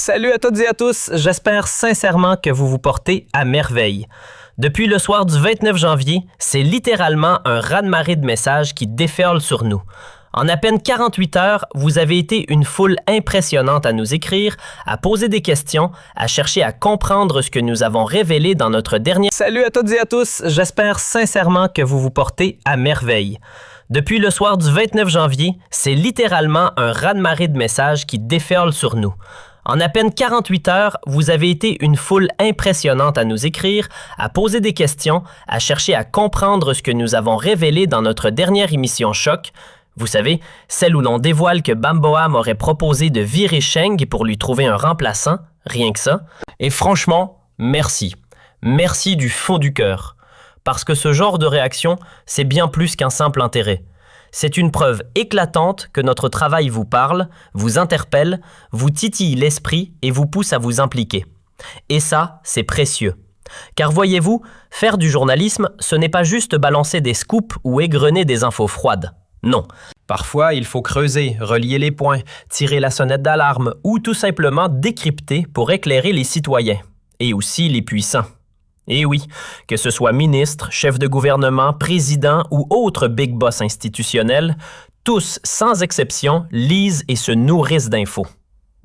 Salut à toutes et à tous, j'espère sincèrement que vous vous portez à merveille. Depuis le soir du 29 janvier, c'est littéralement un raz-de-marée de messages qui déferlent sur nous. En à peine 48 heures, vous avez été une foule impressionnante à nous écrire, à poser des questions, à chercher à comprendre ce que nous avons révélé dans notre dernier... Salut à toutes et à tous, j'espère sincèrement que vous vous portez à merveille. Depuis le soir du 29 janvier, c'est littéralement un raz-de-marée de messages qui déferlent sur nous. En à peine 48 heures, vous avez été une foule impressionnante à nous écrire, à poser des questions, à chercher à comprendre ce que nous avons révélé dans notre dernière émission Choc. Vous savez, celle où l'on dévoile que Bamboam aurait proposé de virer Sheng pour lui trouver un remplaçant, rien que ça. Et franchement, merci. Merci du fond du cœur. Parce que ce genre de réaction, c'est bien plus qu'un simple intérêt. C'est une preuve éclatante que notre travail vous parle, vous interpelle, vous titille l'esprit et vous pousse à vous impliquer. Et ça, c'est précieux. Car voyez-vous, faire du journalisme, ce n'est pas juste balancer des scoops ou égrener des infos froides. Non. Parfois, il faut creuser, relier les points, tirer la sonnette d'alarme ou tout simplement décrypter pour éclairer les citoyens. Et aussi les puissants. Et oui, que ce soit ministre, chef de gouvernement, président ou autre big boss institutionnel, tous, sans exception, lisent et se nourrissent d'infos.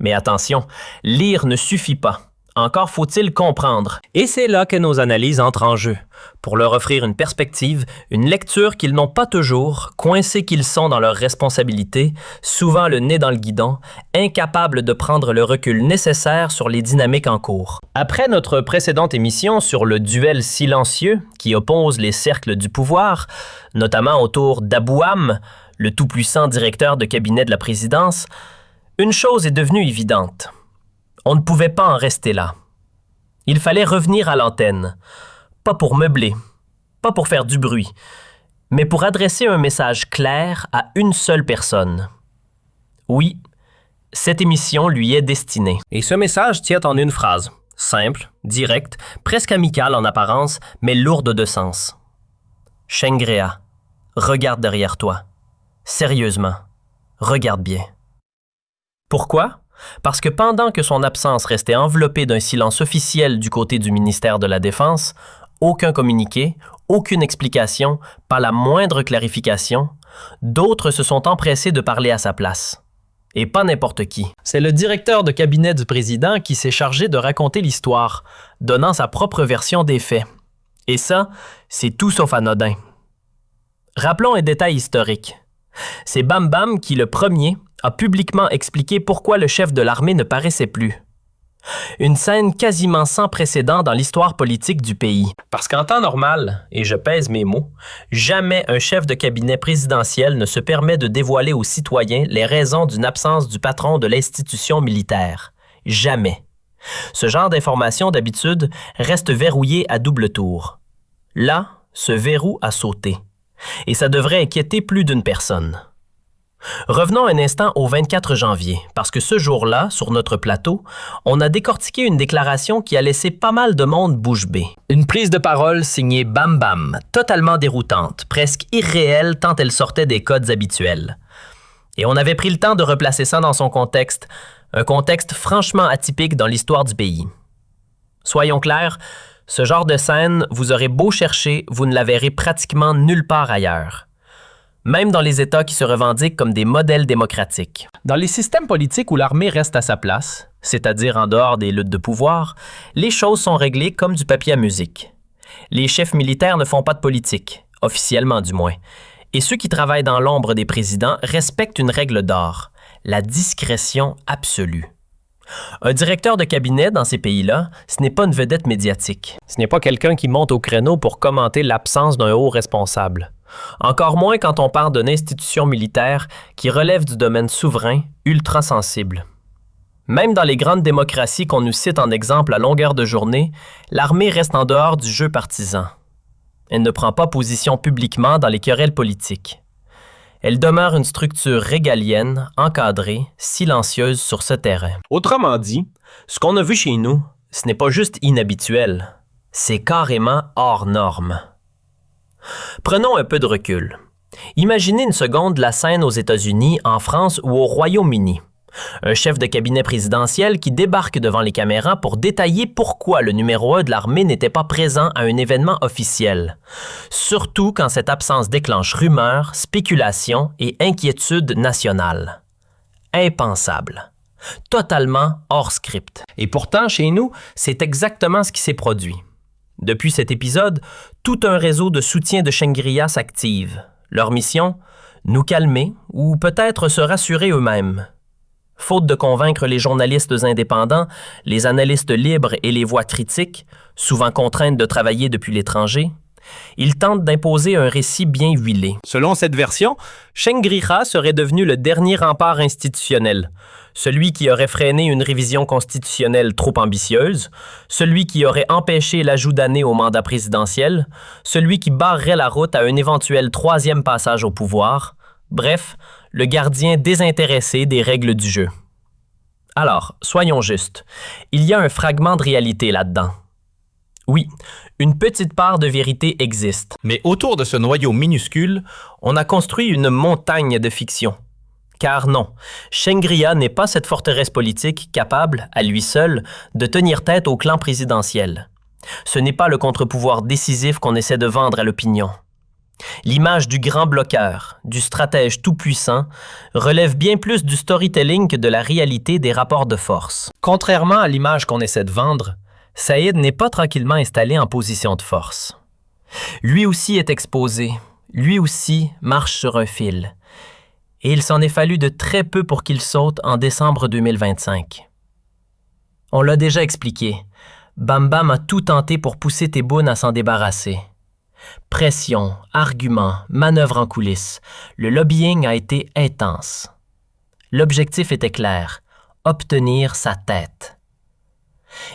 Mais attention, lire ne suffit pas. Encore faut-il comprendre. Et c'est là que nos analyses entrent en jeu, pour leur offrir une perspective, une lecture qu'ils n'ont pas toujours, coincés qu'ils sont dans leurs responsabilités, souvent le nez dans le guidon, incapables de prendre le recul nécessaire sur les dynamiques en cours. Après notre précédente émission sur le duel silencieux qui oppose les cercles du pouvoir, notamment autour d'Abouam, le tout-puissant directeur de cabinet de la présidence, une chose est devenue évidente. On ne pouvait pas en rester là. Il fallait revenir à l'antenne, pas pour meubler, pas pour faire du bruit, mais pour adresser un message clair à une seule personne. Oui, cette émission lui est destinée. Et ce message tient en une phrase, simple, directe, presque amicale en apparence, mais lourde de sens. Shengréa, regarde derrière toi. Sérieusement, regarde bien. Pourquoi? Parce que pendant que son absence restait enveloppée d'un silence officiel du côté du ministère de la Défense, aucun communiqué, aucune explication, pas la moindre clarification, d'autres se sont empressés de parler à sa place. Et pas n'importe qui. C'est le directeur de cabinet du président qui s'est chargé de raconter l'histoire, donnant sa propre version des faits. Et ça, c'est tout sauf anodin. Rappelons un détail historique. C'est Bam Bam qui, le premier, a publiquement expliqué pourquoi le chef de l'armée ne paraissait plus. Une scène quasiment sans précédent dans l'histoire politique du pays. Parce qu'en temps normal, et je pèse mes mots, jamais un chef de cabinet présidentiel ne se permet de dévoiler aux citoyens les raisons d'une absence du patron de l'institution militaire. Jamais. Ce genre d'information, d'habitude, reste verrouillé à double tour. Là, ce verrou a sauté. Et ça devrait inquiéter plus d'une personne. Revenons un instant au 24 janvier, parce que ce jour-là, sur notre plateau, on a décortiqué une déclaration qui a laissé pas mal de monde bouche bée. Une prise de parole signée Bam Bam, totalement déroutante, presque irréelle tant elle sortait des codes habituels. Et on avait pris le temps de replacer ça dans son contexte, un contexte franchement atypique dans l'histoire du pays. Soyons clairs, ce genre de scène, vous aurez beau chercher, vous ne la verrez pratiquement nulle part ailleurs. Même dans les États qui se revendiquent comme des modèles démocratiques. Dans les systèmes politiques où l'armée reste à sa place, c'est-à-dire en dehors des luttes de pouvoir, les choses sont réglées comme du papier à musique. Les chefs militaires ne font pas de politique, officiellement du moins, et ceux qui travaillent dans l'ombre des présidents respectent une règle d'or, la discrétion absolue. Un directeur de cabinet dans ces pays-là, ce n'est pas une vedette médiatique. Ce n'est pas quelqu'un qui monte au créneau pour commenter l'absence d'un haut responsable. Encore moins quand on parle d'une institution militaire qui relève du domaine souverain, ultra sensible. Même dans les grandes démocraties qu'on nous cite en exemple à longueur de journée, l'armée reste en dehors du jeu partisan. Elle ne prend pas position publiquement dans les querelles politiques. Elle demeure une structure régalienne, encadrée, silencieuse sur ce terrain. Autrement dit, ce qu'on a vu chez nous, ce n'est pas juste inhabituel, c'est carrément hors norme. Prenons un peu de recul. Imaginez une seconde la scène aux États-Unis, en France ou au Royaume-Uni. Un chef de cabinet présidentiel qui débarque devant les caméras pour détailler pourquoi le numéro 1 de l'armée n'était pas présent à un événement officiel. Surtout quand cette absence déclenche rumeurs, spéculations et inquiétudes nationales. Impensable. Totalement hors script. Et pourtant, chez nous, c'est exactement ce qui s'est produit. Depuis cet épisode, tout un réseau de soutien de Shangri-La s'active. Leur mission? Nous calmer ou peut-être se rassurer eux-mêmes. Faute de convaincre les journalistes indépendants, les analystes libres et les voix critiques, souvent contraintes de travailler depuis l'étranger, ils tentent d'imposer un récit bien huilé. Selon cette version, Shangri-La serait devenu le dernier rempart institutionnel, celui qui aurait freiné une révision constitutionnelle trop ambitieuse, celui qui aurait empêché l'ajout d'années au mandat présidentiel, celui qui barrerait la route à un éventuel troisième passage au pouvoir, bref, le gardien désintéressé des règles du jeu. Alors, soyons justes, il y a un fragment de réalité là-dedans. Oui, une petite part de vérité existe. Mais autour de ce noyau minuscule, on a construit une montagne de fiction. Car non, Shangri-La n'est pas cette forteresse politique capable, à lui seul, de tenir tête au clan présidentiel. Ce n'est pas le contre-pouvoir décisif qu'on essaie de vendre à l'opinion. L'image du grand bloqueur, du stratège tout-puissant, relève bien plus du storytelling que de la réalité des rapports de force. Contrairement à l'image qu'on essaie de vendre, Saïd n'est pas tranquillement installé en position de force. Lui aussi est exposé, lui aussi marche sur un fil. Et il s'en est fallu de très peu pour qu'il saute en décembre 2025. On l'a déjà expliqué, Bam Bam a tout tenté pour pousser Tebboune à s'en débarrasser. Pression, arguments, manœuvres en coulisses, le lobbying a été intense. L'objectif était clair, obtenir sa tête.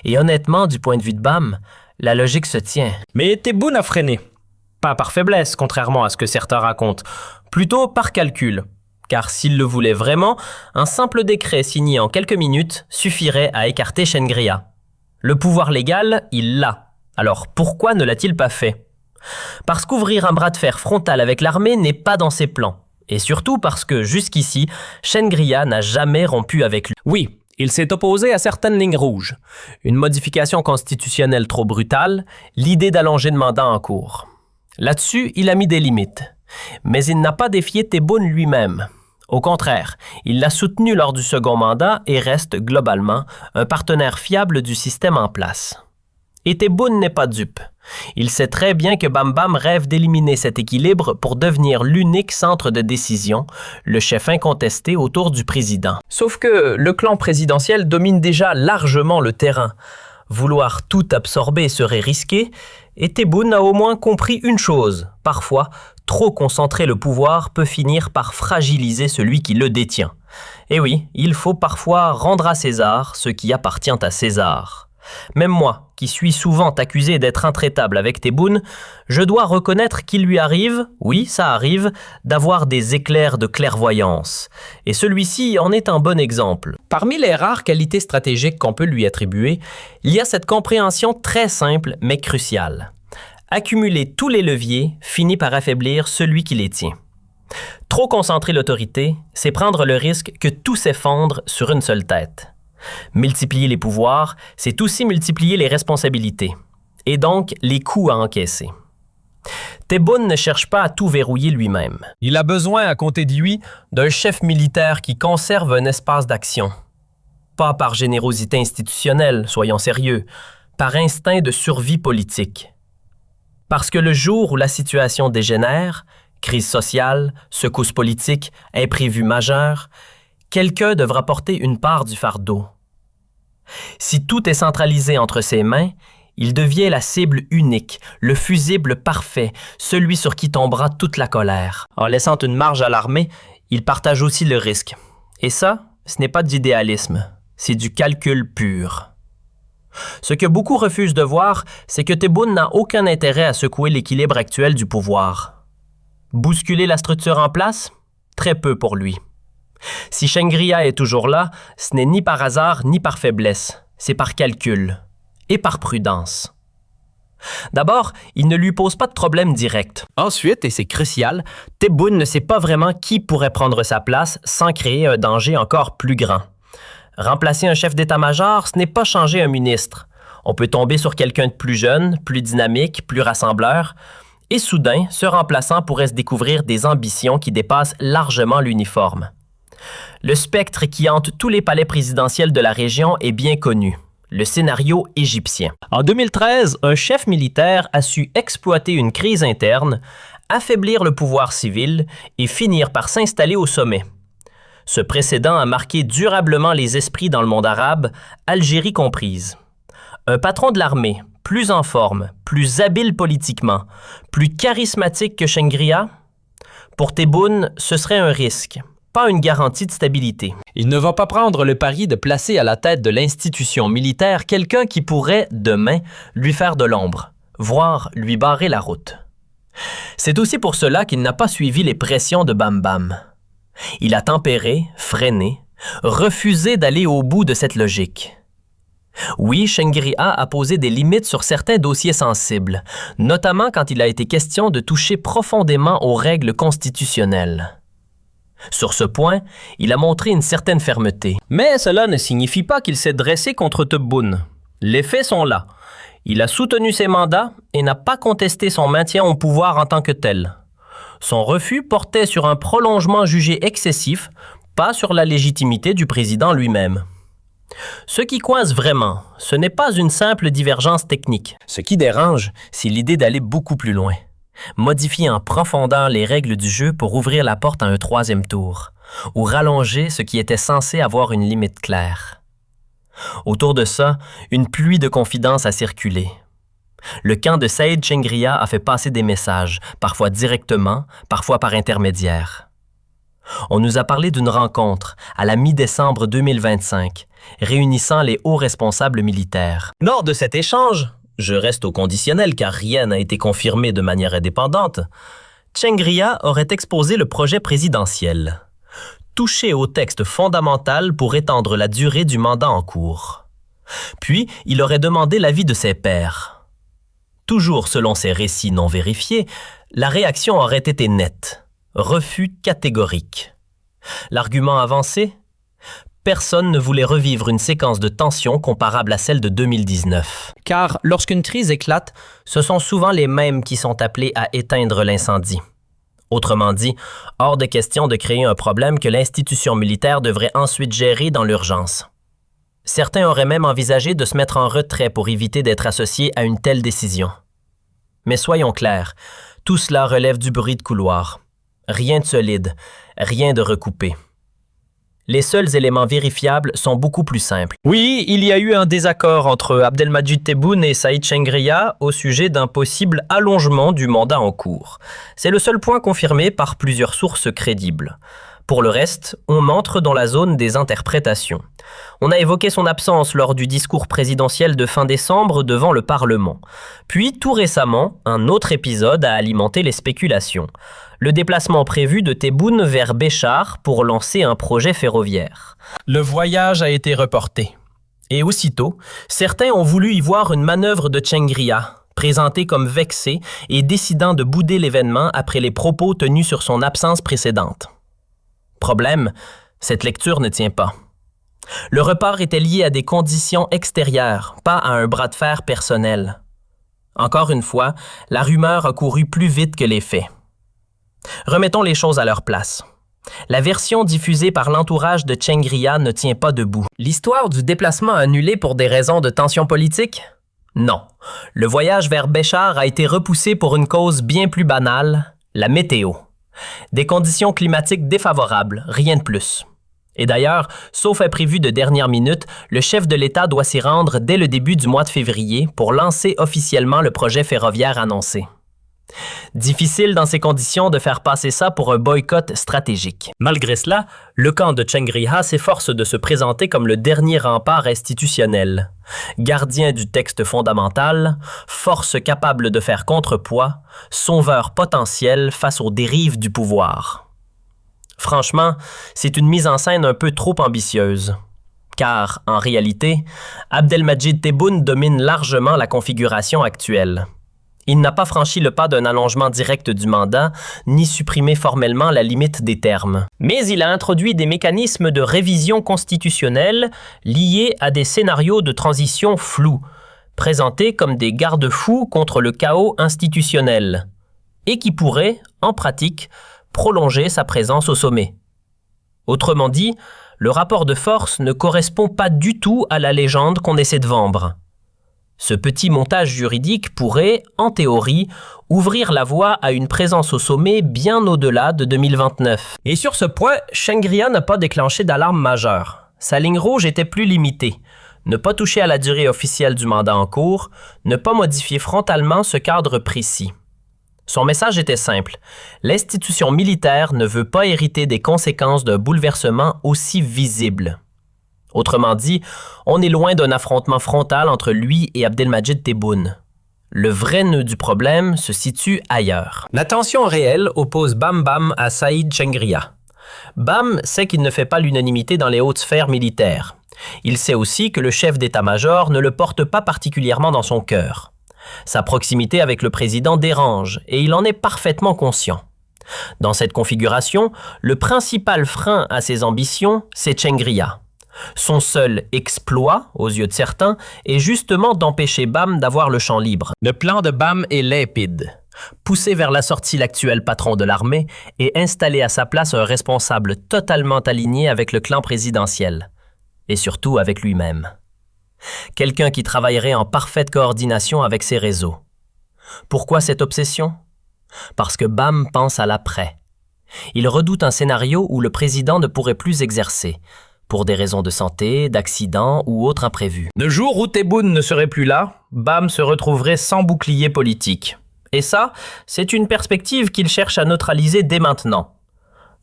Et honnêtement, du point de vue de Bam, la logique se tient. Mais Tebboune a freiné. Pas par faiblesse, contrairement à ce que certains racontent, plutôt par calcul. Car s'il le voulait vraiment, un simple décret signé en quelques minutes suffirait à écarter Shangri-La. Le pouvoir légal, il l'a. Alors pourquoi ne l'a-t-il pas fait? Parce qu'ouvrir un bras de fer frontal avec l'armée n'est pas dans ses plans. Et surtout parce que, jusqu'ici, Shangri-La n'a jamais rompu avec lui. Oui, il s'est opposé à certaines lignes rouges. Une modification constitutionnelle trop brutale, l'idée d'allonger le mandat en cours. Là-dessus, il a mis des limites. Mais il n'a pas défié Tebboune lui-même. Au contraire, il l'a soutenu lors du second mandat et reste, globalement, un partenaire fiable du système en place. Et Tebboune n'est pas dupe. Il sait très bien que Bam Bam rêve d'éliminer cet équilibre pour devenir l'unique centre de décision, le chef incontesté autour du président. Sauf que le clan présidentiel domine déjà largement le terrain. Vouloir tout absorber serait risqué, et Tebboune a au moins compris une chose. Parfois, trop concentrer le pouvoir peut finir par fragiliser celui qui le détient. Et oui, il faut parfois rendre à César ce qui appartient à César. Même moi, qui suis souvent accusé d'être intraitable avec Tebboune, je dois reconnaître qu'il lui arrive, oui, ça arrive, d'avoir des éclairs de clairvoyance. Et celui-ci en est un bon exemple. Parmi les rares qualités stratégiques qu'on peut lui attribuer, il y a cette compréhension très simple mais cruciale. Accumuler tous les leviers finit par affaiblir celui qui les tient. Trop concentrer l'autorité, c'est prendre le risque que tout s'effondre sur une seule tête. Multiplier les pouvoirs, c'est aussi multiplier les responsabilités, et donc les coûts à encaisser. Tebboune ne cherche pas à tout verrouiller lui-même. Il a besoin, à compter de lui, d'un chef militaire qui conserve un espace d'action. Pas par générosité institutionnelle, soyons sérieux, par instinct de survie politique. Parce que le jour où la situation dégénère, crise sociale, secousse politique, imprévu majeur, quelqu'un devra porter une part du fardeau. Si tout est centralisé entre ses mains, il devient la cible unique, le fusible parfait, celui sur qui tombera toute la colère. En laissant une marge à l'armée, il partage aussi le risque. Et ça, ce n'est pas d'idéalisme, c'est du calcul pur. Ce que beaucoup refusent de voir, c'est que Tebboune n'a aucun intérêt à secouer l'équilibre actuel du pouvoir. Bousculer la structure en place? Très peu pour lui. Si Shangri-La est toujours là, ce n'est ni par hasard ni par faiblesse, c'est par calcul et par prudence. D'abord, il ne lui pose pas de problème direct. Ensuite, et c'est crucial, Tebboune ne sait pas vraiment qui pourrait prendre sa place sans créer un danger encore plus grand. Remplacer un chef d'état-major, ce n'est pas changer un ministre. On peut tomber sur quelqu'un de plus jeune, plus dynamique, plus rassembleur, et soudain, ce remplaçant pourrait se découvrir des ambitions qui dépassent largement l'uniforme. Le spectre qui hante tous les palais présidentiels de la région est bien connu. Le scénario égyptien. En 2013, un chef militaire a su exploiter une crise interne, affaiblir le pouvoir civil et finir par s'installer au sommet. Ce précédent a marqué durablement les esprits dans le monde arabe, Algérie comprise. Un patron de l'armée, plus en forme, plus habile politiquement, plus charismatique que Chengria? Pour Tebboune, ce serait un risque, pas une garantie de stabilité. Il ne va pas prendre le pari de placer à la tête de l'institution militaire quelqu'un qui pourrait, demain, lui faire de l'ombre, voire lui barrer la route. C'est aussi pour cela qu'il n'a pas suivi les pressions de Bam Bam. Il a tempéré, freiné, refusé d'aller au bout de cette logique. Oui, Chengria a posé des limites sur certains dossiers sensibles, notamment quand il a été question de toucher profondément aux règles constitutionnelles. Sur ce point, il a montré une certaine fermeté. Mais cela ne signifie pas qu'il s'est dressé contre Tebboune. Les faits sont là. Il a soutenu ses mandats et n'a pas contesté son maintien au pouvoir en tant que tel. Son refus portait sur un prolongement jugé excessif, pas sur la légitimité du président lui-même. Ce qui coince vraiment, ce n'est pas une simple divergence technique. Ce qui dérange, c'est l'idée d'aller beaucoup plus loin. Modifier en profondeur les règles du jeu pour ouvrir la porte à un troisième tour, ou rallonger ce qui était censé avoir une limite claire. Autour de ça, une pluie de confidences a circulé. Le camp de Saïd Chengria a fait passer des messages, parfois directement, parfois par intermédiaire. On nous a parlé d'une rencontre, à la mi-décembre 2025, réunissant les hauts responsables militaires. Lors de cet échange, je reste au conditionnel car rien n'a été confirmé de manière indépendante, Chengria aurait exposé le projet présidentiel, touché au texte fondamental pour étendre la durée du mandat en cours. Puis, il aurait demandé l'avis de ses pairs. Toujours selon ces récits non vérifiés, la réaction aurait été nette. Refus catégorique. L'argument avancé? Personne ne voulait revivre une séquence de tension comparable à celle de 2019. Car lorsqu'une crise éclate, ce sont souvent les mêmes qui sont appelés à éteindre l'incendie. Autrement dit, hors de question de créer un problème que l'institution militaire devrait ensuite gérer dans l'urgence. Certains auraient même envisagé de se mettre en retrait pour éviter d'être associés à une telle décision. Mais soyons clairs, tout cela relève du bruit de couloir. Rien de solide, rien de recoupé. Les seuls éléments vérifiables sont beaucoup plus simples. Oui, il y a eu un désaccord entre Abdelmadjid Tebboune et Saïd Chengria au sujet d'un possible allongement du mandat en cours. C'est le seul point confirmé par plusieurs sources crédibles. Pour le reste, on entre dans la zone des interprétations. On a évoqué son absence lors du discours présidentiel de fin décembre devant le Parlement. Puis, tout récemment, un autre épisode a alimenté les spéculations. Le déplacement prévu de Tebboune vers Béchar pour lancer un projet ferroviaire. Le voyage a été reporté. Et aussitôt, certains ont voulu y voir une manœuvre de Chengria, présenté comme vexé et décidant de bouder l'événement après les propos tenus sur son absence précédente. Problème, cette lecture ne tient pas. Le report était lié à des conditions extérieures, pas à un bras de fer personnel. Encore une fois, la rumeur a couru plus vite que les faits. Remettons les choses à leur place. La version diffusée par l'entourage de Chengria ne tient pas debout. L'histoire du déplacement annulé pour des raisons de tension politique? Non. Le voyage vers Béchar a été repoussé pour une cause bien plus banale, la météo. Des conditions climatiques défavorables, rien de plus. Et d'ailleurs, sauf imprévu de dernière minute, le chef de l'État doit s'y rendre dès le début du mois de février pour lancer officiellement le projet ferroviaire annoncé. Difficile dans ces conditions de faire passer ça pour un boycott stratégique. Malgré cela, le camp de Chengria s'efforce de se présenter comme le dernier rempart institutionnel, gardien du texte fondamental, force capable de faire contrepoids, sauveur potentiel face aux dérives du pouvoir. Franchement, c'est une mise en scène un peu trop ambitieuse. Car, en réalité, Abdelmadjid Tebboune domine largement la configuration actuelle. Il n'a pas franchi le pas d'un allongement direct du mandat, ni supprimé formellement la limite des termes. Mais il a introduit des mécanismes de révision constitutionnelle liés à des scénarios de transition flous, présentés comme des garde-fous contre le chaos institutionnel, et qui pourraient, en pratique, prolonger sa présence au sommet. Autrement dit, le rapport de force ne correspond pas du tout à la légende qu'on essaie de vendre. Ce petit montage juridique pourrait, en théorie, ouvrir la voie à une présence au sommet bien au-delà de 2029. Et sur ce point, Shengrya n'a pas déclenché d'alarme majeure. Sa ligne rouge était plus limitée. Ne pas toucher à la durée officielle du mandat en cours, ne pas modifier frontalement ce cadre précis. Son message était simple. L'institution militaire ne veut pas hériter des conséquences d'un bouleversement aussi visible. Autrement dit, on est loin d'un affrontement frontal entre lui et Abdelmadjid Tebboune. Le vrai nœud du problème se situe ailleurs. La tension réelle oppose Bam Bam à Saïd Shengrya. Bam sait qu'il ne fait pas l'unanimité dans les hautes sphères militaires. Il sait aussi que le chef d'état-major ne le porte pas particulièrement dans son cœur. Sa proximité avec le président dérange et il en est parfaitement conscient. Dans cette configuration, le principal frein à ses ambitions, c'est Shengrya. Son seul exploit, aux yeux de certains, est justement d'empêcher Bam d'avoir le champ libre. Le plan de Bam est limpide. Pousser vers la sortie l'actuel patron de l'armée et installer à sa place un responsable totalement aligné avec le clan présidentiel. Et surtout avec lui-même. Quelqu'un qui travaillerait en parfaite coordination avec ses réseaux. Pourquoi cette obsession? Parce que Bam pense à l'après. Il redoute un scénario où le président ne pourrait plus exercer, pour des raisons de santé, d'accident ou autres imprévus. Le jour où Tebboune ne serait plus là, Bam se retrouverait sans bouclier politique. Et ça, c'est une perspective qu'il cherche à neutraliser dès maintenant.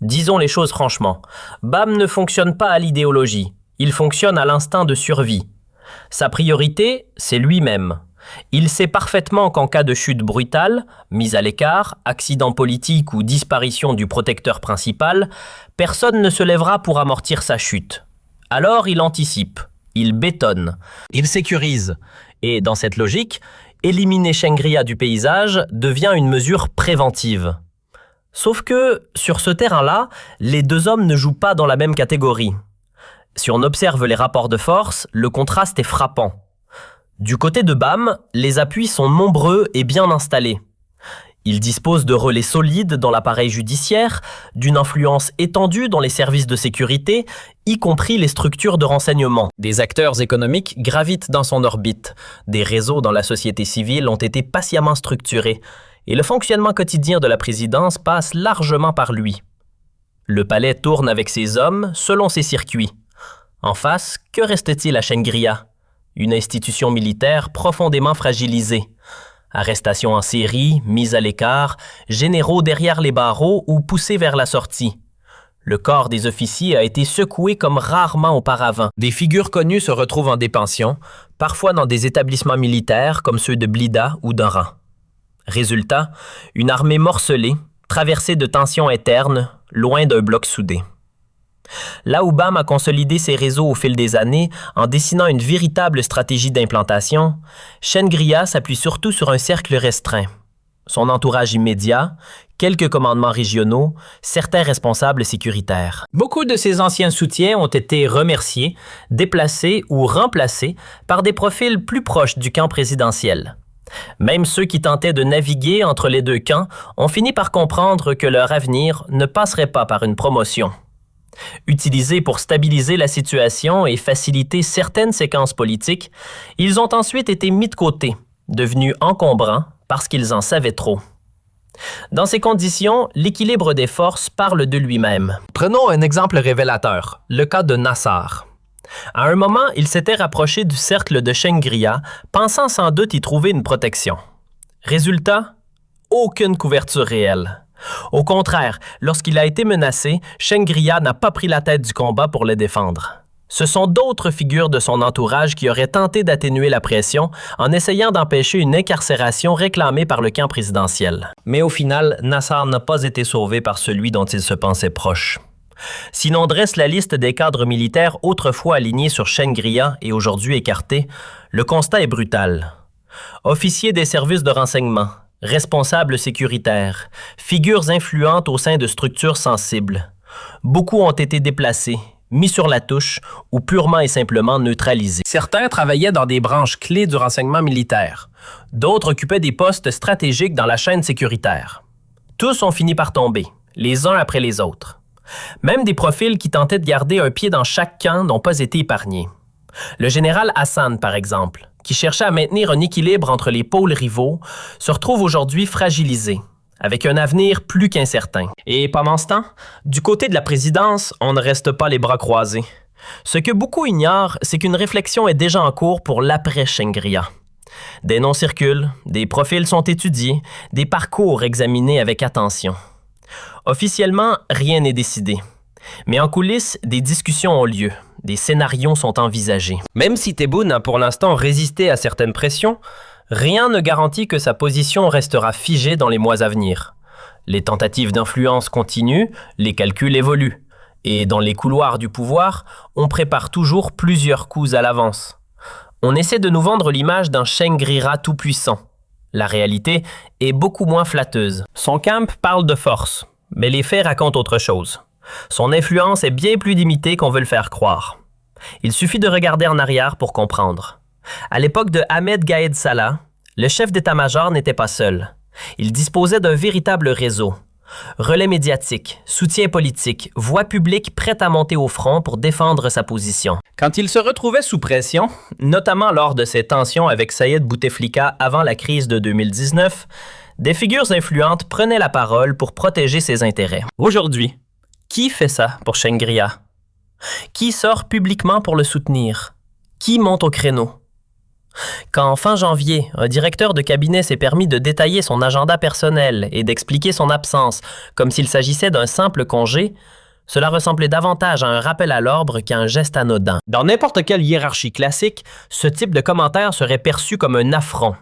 Disons les choses franchement, Bam ne fonctionne pas à l'idéologie, il fonctionne à l'instinct de survie. Sa priorité, c'est lui-même. Il sait parfaitement qu'en cas de chute brutale, mise à l'écart, accident politique ou disparition du protecteur principal, personne ne se lèvera pour amortir sa chute. Alors il anticipe, il bétonne, il sécurise. Et dans cette logique, éliminer Shengrya du paysage devient une mesure préventive. Sauf que, sur ce terrain-là, les deux hommes ne jouent pas dans la même catégorie. Si on observe les rapports de force, le contraste est frappant. Du côté de Bam, les appuis sont nombreux et bien installés. Il dispose de relais solides dans l'appareil judiciaire, d'une influence étendue dans les services de sécurité, y compris les structures de renseignement. Des acteurs économiques gravitent dans son orbite. Des réseaux dans la société civile ont été patiemment structurés. Et le fonctionnement quotidien de la présidence passe largement par lui. Le palais tourne avec ses hommes selon ses circuits. En face, que reste-t-il à Shengrya? Une institution militaire profondément fragilisée. Arrestations en série, mise à l'écart, généraux derrière les barreaux ou poussés vers la sortie. Le corps des officiers a été secoué comme rarement auparavant. Des figures connues se retrouvent en dépension, parfois dans des établissements militaires comme ceux de Blida ou d'Oran. Résultat, une armée morcelée, traversée de tensions internes, loin d'un bloc soudé. Là où Bam a consolidé ses réseaux au fil des années en dessinant une véritable stratégie d'implantation, Shengrya s'appuie surtout sur un cercle restreint. Son entourage immédiat, quelques commandements régionaux, certains responsables sécuritaires. Beaucoup de ses anciens soutiens ont été remerciés, déplacés ou remplacés par des profils plus proches du camp présidentiel. Même ceux qui tentaient de naviguer entre les deux camps ont fini par comprendre que leur avenir ne passerait pas par une promotion. Utilisés pour stabiliser la situation et faciliter certaines séquences politiques, ils ont ensuite été mis de côté, devenus encombrants parce qu'ils en savaient trop. Dans ces conditions, l'équilibre des forces parle de lui-même. Prenons un exemple révélateur, le cas de Nassar. À un moment, il s'était rapproché du cercle de Shengrya, pensant sans doute y trouver une protection. Résultat, aucune couverture réelle. Au contraire, lorsqu'il a été menacé, Shengrya n'a pas pris la tête du combat pour le défendre. Ce sont d'autres figures de son entourage qui auraient tenté d'atténuer la pression en essayant d'empêcher une incarcération réclamée par le camp présidentiel. Mais au final, Nassar n'a pas été sauvé par celui dont il se pensait proche. Si l'on dresse la liste des cadres militaires autrefois alignés sur Shangri-La et aujourd'hui écartés, le constat est brutal. Officiers des services de renseignement, responsables sécuritaires, figures influentes au sein de structures sensibles. Beaucoup ont été déplacés, mis sur la touche ou purement et simplement neutralisés. Certains travaillaient dans des branches clés du renseignement militaire. D'autres occupaient des postes stratégiques dans la chaîne sécuritaire. Tous ont fini par tomber, les uns après les autres. Même des profils qui tentaient de garder un pied dans chaque camp n'ont pas été épargnés. Le général Hassan, par exemple, qui cherchait à maintenir un équilibre entre les pôles rivaux, se retrouve aujourd'hui fragilisé, avec un avenir plus qu'incertain. Et pendant ce temps, du côté de la présidence, on ne reste pas les bras croisés. Ce que beaucoup ignorent, c'est qu'une réflexion est déjà en cours pour l'après-Shangri-La. Des noms circulent, des profils sont étudiés, des parcours examinés avec attention. Officiellement, rien n'est décidé. Mais en coulisses, des discussions ont lieu, des scénarios sont envisagés. Même si Tebboune a pour l'instant résisté à certaines pressions, rien ne garantit que sa position restera figée dans les mois à venir. Les tentatives d'influence continuent, les calculs évoluent. Et dans les couloirs du pouvoir, on prépare toujours plusieurs coups à l'avance. On essaie de nous vendre l'image d'un Shangri-La tout-puissant. La réalité est beaucoup moins flatteuse. Son camp parle de force, mais les faits racontent autre chose. Son influence est bien plus limitée qu'on veut le faire croire. Il suffit de regarder en arrière pour comprendre. À l'époque de Ahmed Gaïd Salah, le chef d'état-major n'était pas seul. Il disposait d'un véritable réseau. Relais médiatiques, soutien politique, voix publique prête à monter au front pour défendre sa position. Quand il se retrouvait sous pression, notamment lors de ses tensions avec Saïd Bouteflika avant la crise de 2019, des figures influentes prenaient la parole pour protéger ses intérêts. Aujourd'hui, qui fait ça pour Shangri-La? Qui sort publiquement pour le soutenir? Qui monte au créneau? Quand, fin janvier, un directeur de cabinet s'est permis de détailler son agenda personnel et d'expliquer son absence comme s'il s'agissait d'un simple congé, cela ressemblait davantage à un rappel à l'ordre qu'à un geste anodin. Dans n'importe quelle hiérarchie classique, ce type de commentaire serait perçu comme un affront.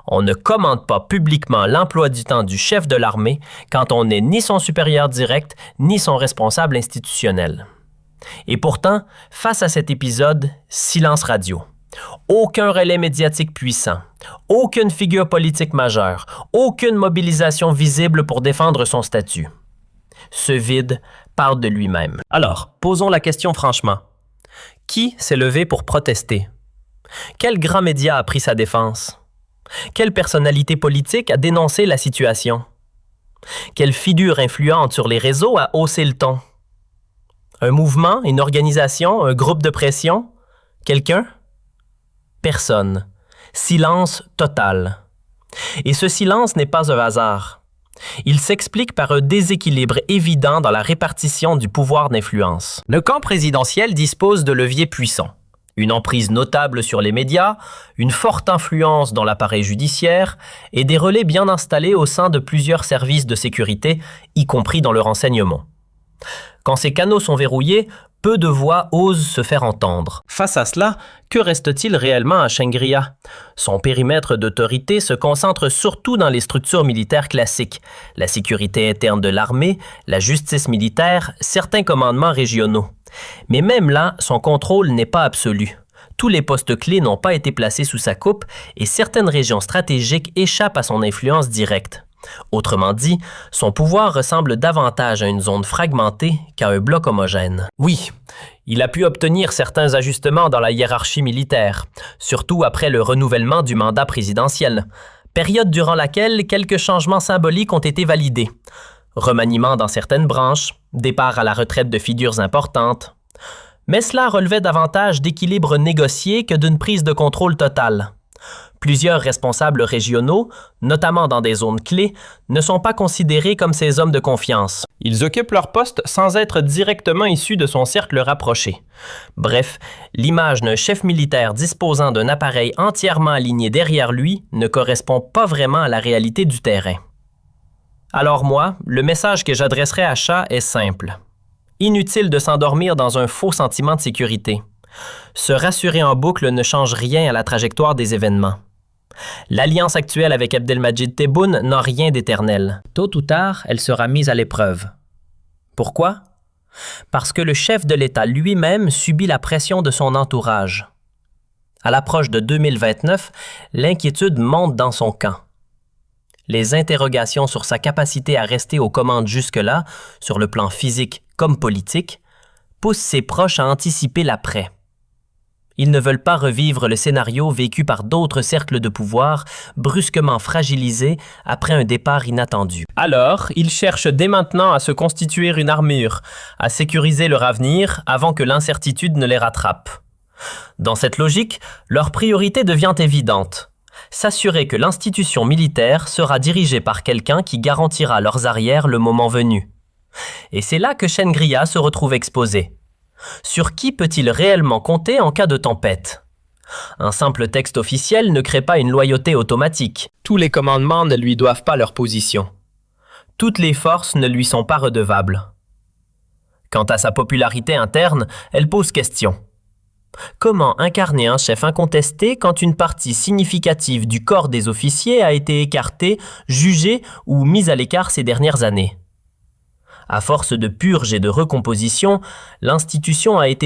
On ne commande pas publiquement l'emploi du temps du chef de l'armée quand on n'est ni son supérieur direct, ni son responsable institutionnel. Et pourtant, face à cet épisode, silence radio. Aucun relais médiatique puissant, aucune figure politique majeure, aucune mobilisation visible pour défendre son statut. Ce vide parle de lui-même. Alors, posons la question franchement. Qui s'est levé pour protester? Quel grand média a pris sa défense? Quelle personnalité politique a dénoncé la situation? Quelle figure influente sur les réseaux a haussé le ton? Un mouvement, une organisation, un groupe de pression? Quelqu'un? Personne. Silence total. Et ce silence n'est pas un hasard. Il s'explique par un déséquilibre évident dans la répartition du pouvoir d'influence. Le camp présidentiel dispose de leviers puissants. Une emprise notable sur les médias, une forte influence dans l'appareil judiciaire et des relais bien installés au sein de plusieurs services de sécurité, y compris dans le renseignement. Quand ces canaux sont verrouillés, peu de voix osent se faire entendre. Face à cela, que reste-t-il réellement à Shangri-La? Son périmètre d'autorité se concentre surtout dans les structures militaires classiques, la sécurité interne de l'armée, la justice militaire, certains commandements régionaux. Mais même là, son contrôle n'est pas absolu. Tous les postes clés n'ont pas été placés sous sa coupe et certaines régions stratégiques échappent à son influence directe. Autrement dit, son pouvoir ressemble davantage à une zone fragmentée qu'à un bloc homogène. Oui, il a pu obtenir certains ajustements dans la hiérarchie militaire, surtout après le renouvellement du mandat présidentiel, période durant laquelle quelques changements symboliques ont été validés. Remaniement dans certaines branches, départ à la retraite de figures importantes. Mais cela relevait davantage d'équilibres négociés que d'une prise de contrôle totale. Plusieurs responsables régionaux, notamment dans des zones clés, ne sont pas considérés comme ses hommes de confiance. Ils occupent leur poste sans être directement issus de son cercle rapproché. Bref, l'image d'un chef militaire disposant d'un appareil entièrement aligné derrière lui ne correspond pas vraiment à la réalité du terrain. Alors moi, le message que j'adresserai à Shah est simple. Inutile de s'endormir dans un faux sentiment de sécurité. Se rassurer en boucle ne change rien à la trajectoire des événements. L'alliance actuelle avec Abdelmadjid Tebboune n'a rien d'éternel. Tôt ou tard, elle sera mise à l'épreuve. Pourquoi? Parce que le chef de l'État lui-même subit la pression de son entourage. À l'approche de 2029, l'inquiétude monte dans son camp. Les interrogations sur sa capacité à rester aux commandes jusque-là, sur le plan physique comme politique, poussent ses proches à anticiper l'après. Ils ne veulent pas revivre le scénario vécu par d'autres cercles de pouvoir, brusquement fragilisés après un départ inattendu. Alors, ils cherchent dès maintenant à se constituer une armure, à sécuriser leur avenir avant que l'incertitude ne les rattrape. Dans cette logique, leur priorité devient évidente. S'assurer que l'institution militaire sera dirigée par quelqu'un qui garantira leurs arrières le moment venu. Et c'est là que Shengria se retrouve exposé. Sur qui peut-il réellement compter en cas de tempête? Un simple texte officiel ne crée pas une loyauté automatique. Tous les commandements ne lui doivent pas leur position. Toutes les forces ne lui sont pas redevables. Quant à sa popularité interne, elle pose question. Comment incarner un chef incontesté quand une partie significative du corps des officiers a été écartée, jugée ou mise à l'écart ces dernières années? À force de purge et de recomposition, l'institution a été